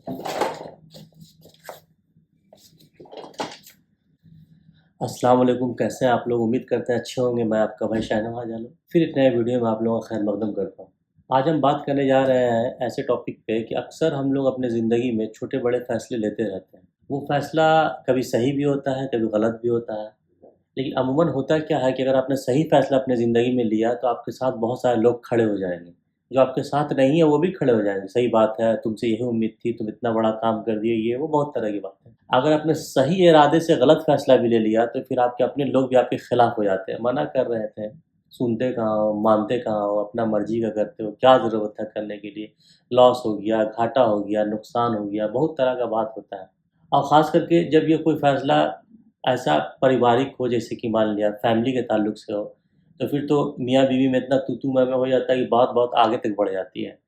अस्सलाम वालेकुम। कैसे हैं आप लोग? उम्मीद करते हैं अच्छे होंगे। मैं आपका भाई शाहनवाज आलम फिर एक नए वीडियो में आप लोगों का खैर मकदम करता हूँ। आज हम बात करने जा रहे हैं ऐसे टॉपिक पे कि अक्सर हम लोग अपने ज़िंदगी में छोटे बड़े फ़ैसले लेते रहते हैं। वो फ़ैसला कभी सही भी होता है, कभी गलत भी होता है। लेकिन अमूमन होता क्या है कि अगर आपने सही फ़ैसला अपनी ज़िंदगी में लिया तो आपके साथ बहुत सारे लोग खड़े हो जाएँगे। जो आपके साथ नहीं है वो भी खड़े हो जाएँगे, सही बात है, तुमसे यही उम्मीद थी, तुम इतना बड़ा काम कर दिए, ये वो बहुत तरह की बात है। अगर आपने सही इरादे से गलत फ़ैसला भी ले लिया तो फिर आपके अपने लोग भी आपके खिलाफ़ हो जाते हैं, मना कर रहे थे, सुनते कहाँ हो, मानते कहाँ हो, अपना मर्ज़ी का करते हो, क्या ज़रूरत है करने के लिए, लॉस हो गया, घाटा हो गया, नुकसान हो गया, बहुत तरह का बात होता है। और ख़ास करके जब ये कोई फ़ैसला ऐसा पारिवारिक हो, जैसे कि मान लिया फैमिली के ताल्लुक से हो, तो फिर तो मियाँ-बीवी में इतना तू-तू मैं-मैं हो जाता है कि बात बहुत आगे तक बढ़ जाती है।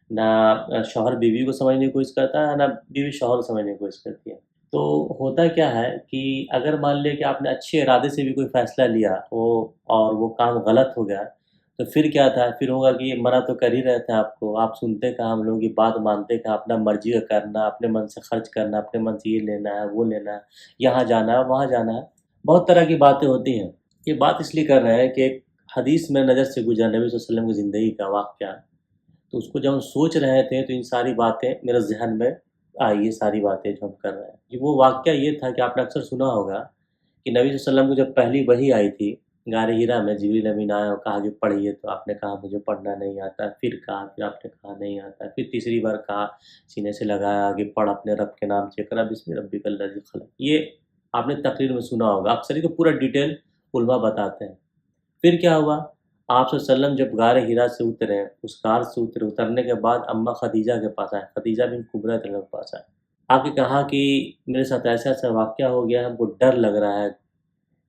ना शौहर बीवी को समझने की कोशिश करता है, ना बीवी शौहर को समझने की कोशिश करती है। तो होता क्या है कि अगर मान लिया कि आपने अच्छे इरादे से भी कोई फ़ैसला लिया वो और वो काम गलत हो गया, तो फिर क्या था? फिर होगा कि मना तो कर ही रहे थे आपको, आप सुनते कहाँ, हम लोगों की बात मानते कहाँ, अपना मर्ज़ी का करना, अपने मन से खर्च करना, अपने मन से ये लेना है, वो लेना है, यहाँ जाना है, वहाँ जाना है, बहुत तरह की बातें होती हैं। ये बात इसलिए कर रहे हैं कि एक हदीस में नज़र से गुज़रा नबी सल्लल्लाहु अलैहि वसल्लम की ज़िंदगी का वाक़या, तो उसको जब हम सोच रहे थे तो इन सारी बातें मेरे ज़हन में आई, ये सारी बातें जो हम कर रहे हैं। कि वो वाक़या ये था कि आपने अक्सर सुना होगा कि नबी सल्लल्लाहु अलैहि वसल्लम को जब पहली वही आई थी, गार हिरा में जिब्रील अमीन आए और कहा कि पढ़िए, तो आपने कहा मुझे पढ़ना नहीं आता है, फिर कहा, फिर आपने कहा नहीं आता है, फिर तीसरी बार कहा, सीने से लगाया कि पढ़ अपने रब के नाम से, इक़रा बिस्मि रब्बिकल लज़ी ख़लक़। ये आपने तक़रीर में सुना होगा, अक्सर ही तो पूरा डिटेल उलमा बताते हैं। फिर क्या हुआ? आप सल्लल्लाहु अलैहि वसल्लम जब गार हिरा से उतरे, उस कार से उतरे, उतरने के बाद अम्मा खदीजा के पास आए, खदीजा बिन कुबरत रज़ियल्लाहु के पास आए। आके कहा कि मेरे साथ ऐसा-ऐसा वाक़या हो गया है, हमको डर लग रहा है,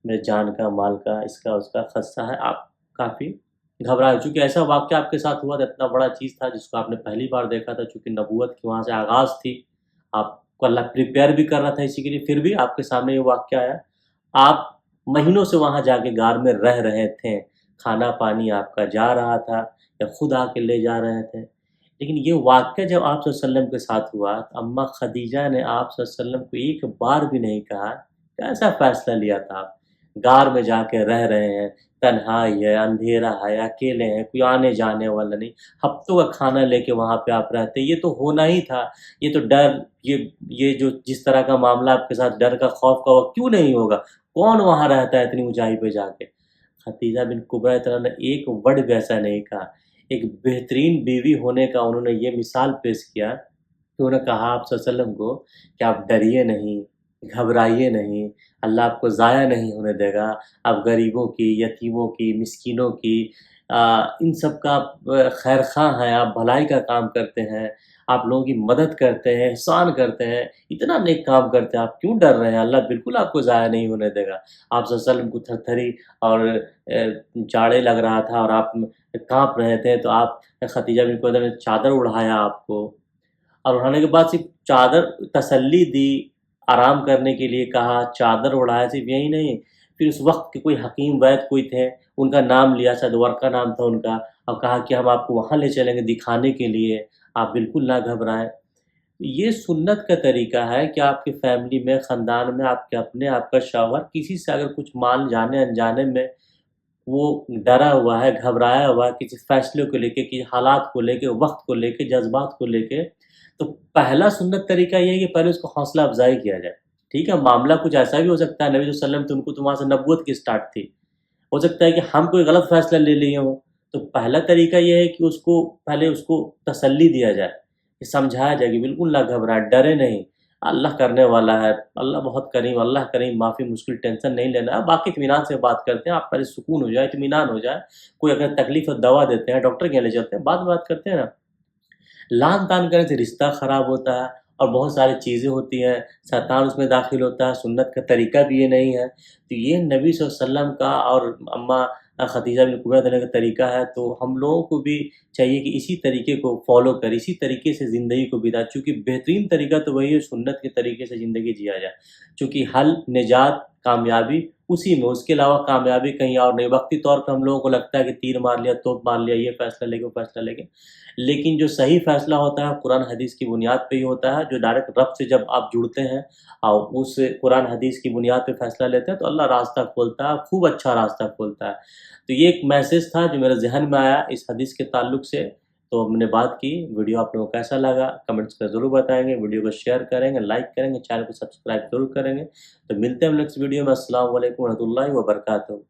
मेरे जान का, माल का, इसका उसका ख़दशा है, आप काफ़ी घबराए। चूँकि ऐसा वाक़या आपके साथ हुआ था, इतना बड़ा चीज़ था जिसको आपने पहली बार देखा था, चूँकि नबूवत की वहाँ से आगाज़ थी, आपको अल्लाह प्रिपेयर भी कर रहा था इसी के लिए, फिर भी आपके सामने ये वाक़या आया। आप महीनों से वहाँ जाके गार में रह रहे थे, खाना-पानी आपका जा रहा था या खुद आके ले जा रहे थे। लेकिन ये वाक़या जब आप सल्लल्लाहु अलैहि वसल्लम के साथ हुआ, तो अम्मा खदीजा ने आप सल्लल्लाहु अलैहि वसल्लम को एक बार भी नहीं कहा, कैसा फ़ैसला लिया था आप? गार में जाके रह रहे हैं, तन्हाई है, अंधेरा है, अकेले हैं, कोई आने-जाने वाला नहीं, हफ्तों का खाना लेके वहाँ पे आप रहते, ये तो होना ही था। ये तो डर, ये जो जिस तरह का मामला आपके साथ डर का, खौफ का, वो क्यों नहीं होगा? कौन वहाँ रहता है इतनी ऊँचाई पे जाके? खदीजा बिन कुबरत ने एक वर्ड भी ऐसा नहीं कहा। एक बेहतरीन बीवी होने का उन्होंने ये मिसाल पेश किया कि उन्होंने कहा आप सल्लल्लाहु अलैहि वसल्लम को कि आप डरिए नहीं, घबराइए नहीं, अल्लाह आपको ज़ाया नहीं होने देगा। आप गरीबों की, यतीमों की, मिस्कीनों की इन सब का आप खैर-ख़्वाह हैं, आप भलाई का काम करते हैं, आप लोगों की मदद करते हैं, एहसान करते हैं, इतना नेक काम करते हैं, आप क्यों डर रहे हैं? अल्लाह बिल्कुल आपको ज़ाया नहीं होने देगा। आप सल्लल्लाहु अलैहि वसल्लम को थरथरी और जाड़े लग रहा था और आप काँप रहे थे, तो आप खदीजा बिन कुवैत ने चादर ओढ़ाया आपको। और ओढ़ाने के बाद सिर्फ़ चादर तसल्ली दी, आराम करने के लिए कहा, चादर ओढ़ाया, सिर्फ़ यही नहीं, फिर उस वक़्त के कोई हकीम वैद्य कोई थे, उनका नाम लिया, शायद वर्क़ा नाम था उनका, और कहा कि हम आपको वहाँ ले चलेंगे दिखाने के लिए, आप बिल्कुल ना घबराएँ। ये सुन्नत का तरीका है कि आपकी फ़ैमिली में, ख़ानदान में, आपके अपने, आपका शौहर किसी से अगर कुछ मान जाने-अनजाने में वो डरा हुआ है, घबराया हुआ है किसी फ़ैसले को लेके, किसी हालात को लेके, वक़्त को लेके, जज़्बात को लेके, तो पहला सुन्नत तरीका ये है कि पहले उसको हौसला अफ़ज़ाई किया जाए। ठीक है? मामला कुछ ऐसा भी हो सकता है, नबी सल्लल्लाहु अलैहि वसल्लम तो उनको तो वहाँ से नबूवत की स्टार्ट थी। हो सकता है कि हम कोई गलत फ़ैसला ले लिए हों, तो पहला तरीका ये है कि उसको पहले उसको तसल्ली दिया जाए, कि समझाया जाए कि बिल्कुल ना घबराएँ, डरे नहीं, अल्लाह करने वाला है, अल्लाह बहुत करीम, अल्लाह करीम, माफ़ी मुश्किल, टेंशन नहीं लेना है, बाकी इत्मीनान से बात करते हैं, आप पहले सुकून हो जाए, इत्मीनान हो जाए, कोई अगर तकलीफ़ है दवा देते हैं, डॉक्टर के यहाँ ले चलते हैं, बाद में बात करते हैं ना। लान-तान करने से रिश्ता ख़राब होता है और बहुत सारी चीज़ें होती हैं, शैतान उसमें दाख़िल होता है, सुन्नत का तरीका भी ये नहीं है। तो ये नबी सल्लल्लाहु अलैहि वसल्लम का और अम्मा खदीजा बिन कुवैत का तरीका है, तो हम लोगों को भी चाहिए कि इसी तरीके को फ़ॉलो करें, इसी तरीके से ज़िंदगी को बिताएँ, चूँकि बेहतरीन तरीका तो वही है, सुन्नत के तरीके से ज़िंदगी जिया जाए। चूँकि हल, निजात, कामयाबी उसी में, उसके अलावा कामयाबी कहीं और नहीं। वक्ती तौर पे हम लोगों को लगता है कि तीर मार लिया, तोप मार लिया, ये फ़ैसला लेंगे, वो फ़ैसला लेंगे। लेकिन जो सही फ़ैसला होता है कुरान हदीस की बुनियाद पे ही होता है, जो डायरेक्ट रब से जब आप जुड़ते हैं और उस कुरान हदीस की बुनियाद पे फ़ैसला लेते हैं तो अल्लाह रास्ता खोलता है, खूब अच्छा रास्ता खोलता है। तो ये एक मैसेज था जो मेरे ज़हन में आया इस हदीस के ताल्लुक से, तो हमने बात की। वीडियो आप लोगों को कैसा लगा कमेंट्स में ज़रूर बताएँगे, वीडियो को शेयर करेंगे, लाइक करेंगे, चैनल को सब्सक्राइब ज़रूर करेंगे। तो मिलते हैं हम नेक्स्ट वीडियो में। अस्सलाम वालेकुम व रहमतुल्लाहि व बरकातहू।